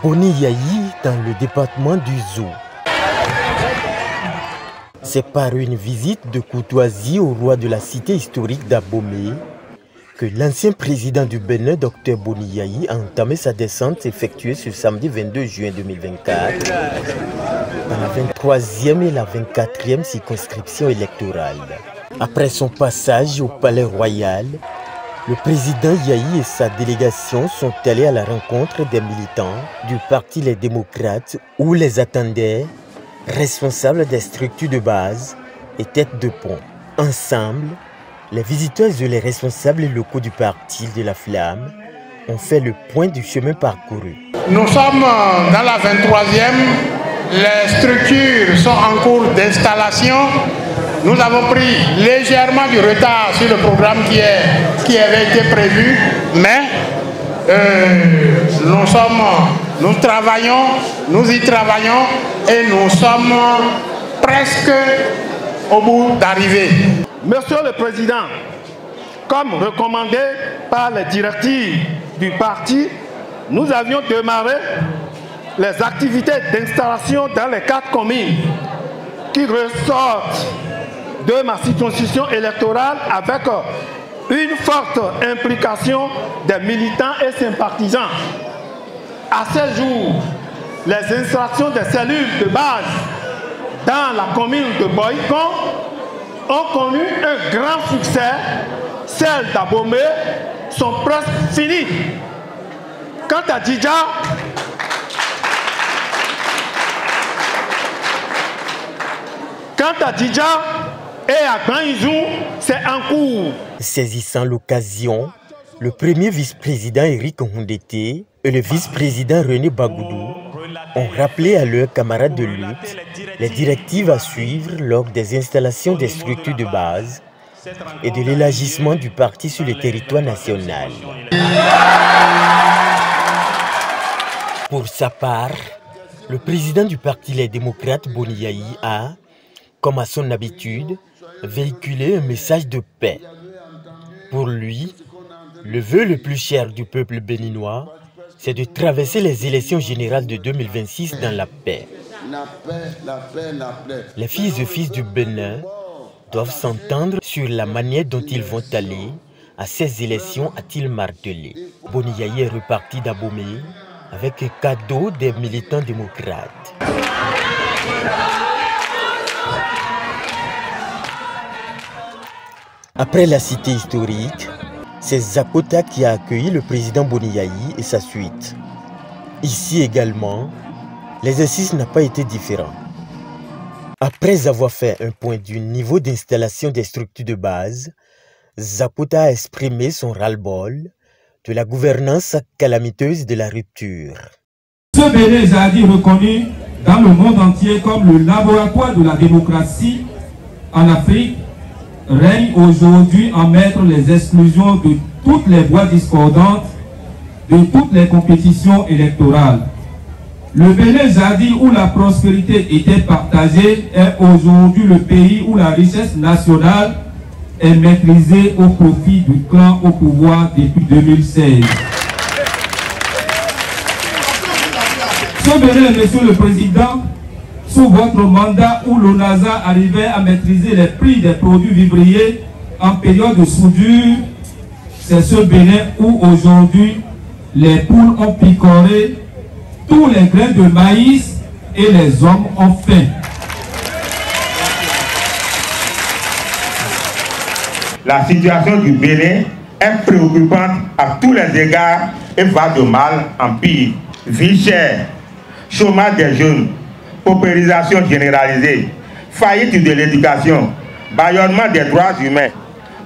Boni Yayi dans le département du Zou. C'est par une visite de courtoisie au roi de la cité historique d'Abomey que l'ancien président du Bénin, Dr Boni Yayi, a entamé sa descente effectuée ce samedi 22 juin 2024 dans la 23e et la 24e circonscription électorale. Après son passage au palais royal, le président Yayi et sa délégation sont allés à la rencontre des militants du parti Les Démocrates où les attendaient responsables des structures de base et têtes de pont. Ensemble, les visiteurs et les responsables locaux du parti de la Flamme ont fait le point du chemin parcouru. Nous sommes dans la 23e, les structures sont en cours d'installation. Nous avons pris légèrement du retard sur le programme qui avait été prévu, mais nous y travaillons et nous sommes presque au bout d'arriver. Monsieur le Président, comme recommandé par les directives du parti, nous avions démarré les activités d'installation dans les 4 communes qui ressortent de ma circonscription électorale avec une forte implication des militants et sympathisants. À ce jour, les installations des cellules de base dans la commune de Boïkon ont connu un grand succès. Celles d'Abomey sont presque finies. Quant à Djidja, et à Granizou, c'est en cours. Saisissant l'occasion, le premier vice-président Eric Hondete et le vice-président René Bagoudou ont rappelé à leurs camarades de lutte les directives à suivre lors des installations des structures de base et de l'élargissement du parti sur le territoire national. Pour sa part, le président du parti Les Démocrates, Boni Yayi, a, comme à son habitude, véhiculé un message de paix. Pour lui, le vœu le plus cher du peuple béninois, c'est de traverser les élections générales de 2026 dans la paix. Les filles et fils du Bénin doivent s'entendre sur la manière dont ils vont aller à ces élections, a-t-il martelé. Boni Yayi est reparti d'Abomey avec un cadeau des militants démocrates. Après la cité historique, c'est Zakota qui a accueilli le président Boni Yayi et sa suite. Ici également, l'exercice n'a pas été différent. Après avoir fait un point du niveau d'installation des structures de base, Zakota a exprimé son ras-le-bol de la gouvernance calamiteuse de la rupture. Ce Bénin est reconnu dans le monde entier comme le laboratoire de la démocratie en Afrique règne aujourd'hui en maître les exclusions de toutes les voix discordantes de toutes les compétitions électorales. Le Bénin Zadi où la prospérité était partagée est aujourd'hui le pays où la richesse nationale est maîtrisée au profit du clan au pouvoir depuis 2016. Ce Bénin, Monsieur le Président, sous votre mandat où l'ONASA arrivait à maîtriser les prix des produits vivriers en période de soudure, c'est ce Bénin où aujourd'hui les poules ont picoré tous les grains de maïs et les hommes ont faim. La situation du Bénin est préoccupante à tous les égards et va de mal en pire. Vie chère, chômage des jeunes, paupérisation généralisée, faillite de l'éducation, bâillonnement des droits humains,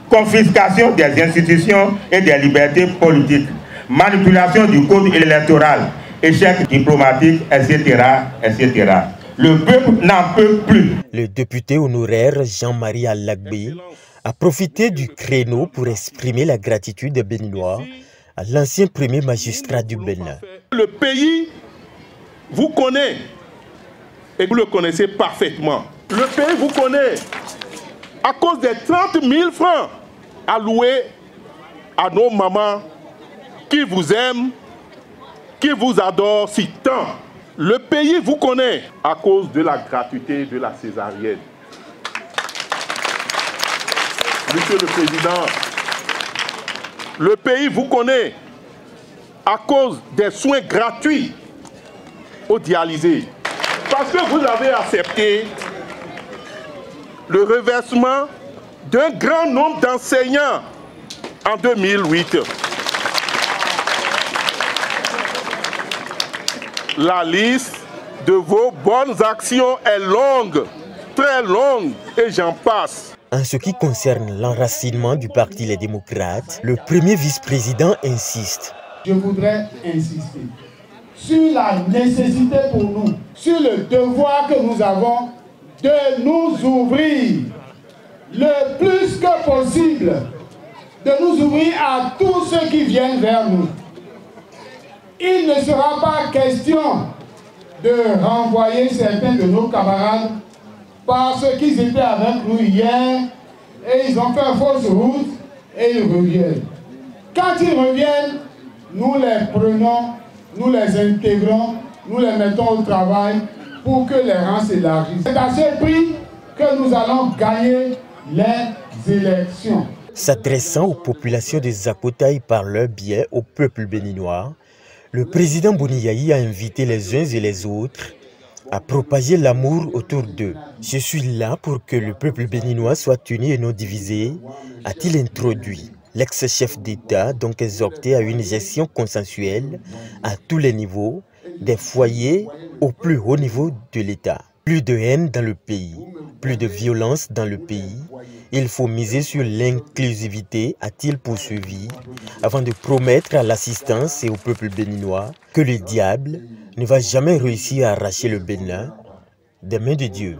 confiscation des institutions et des libertés politiques, manipulation du code électoral, échec diplomatique, etc., etc. Le peuple n'en peut plus. Le député honoraire Jean-Marie Alagbé a profité du créneau pour exprimer la gratitude des Béninois à l'ancien premier magistrat du Bénin. Le pays vous connaît et vous le connaissez parfaitement. Le pays vous connaît à cause des 30 000 francs alloués à nos mamans qui vous aiment, qui vous adorent si tant. Le pays vous connaît à cause de la gratuité de la césarienne. Monsieur le Président, le pays vous connaît à cause des soins gratuits aux dialysés. Parce que vous avez accepté le reversement d'un grand nombre d'enseignants en 2008. La liste de vos bonnes actions est longue, très longue, et j'en passe. En ce qui concerne l'enracinement du Parti Les Démocrates, le premier vice-président insiste. Je voudrais insister sur la nécessité pour nous, sur le devoir que nous avons de nous ouvrir le plus que possible, de nous ouvrir à tous ceux qui viennent vers nous. Il ne sera pas question de renvoyer certains de nos camarades parce qu'ils étaient avec nous hier et ils ont fait fausse route et ils reviennent. Quand ils reviennent, nous les prenons, nous les intégrons, nous les mettons au travail pour que les rangs s'élargissent. C'est à ce prix que nous allons gagner les élections. S'adressant aux populations de Zakotaï par leur biais au peuple béninois, le président Boni Yayi a invité les uns et les autres à propager l'amour autour d'eux. Je suis là pour que le peuple béninois soit uni et non divisé, a-t-il introduit. L'ex-chef d'État donc exhorté à une gestion consensuelle à tous les niveaux, des foyers au plus haut niveau de l'État. Plus de haine dans le pays, plus de violence dans le pays. Il faut miser sur l'inclusivité, a-t-il poursuivi, avant de promettre à l'assistance et au peuple béninois que le diable ne va jamais réussir à arracher le Bénin des mains de Dieu.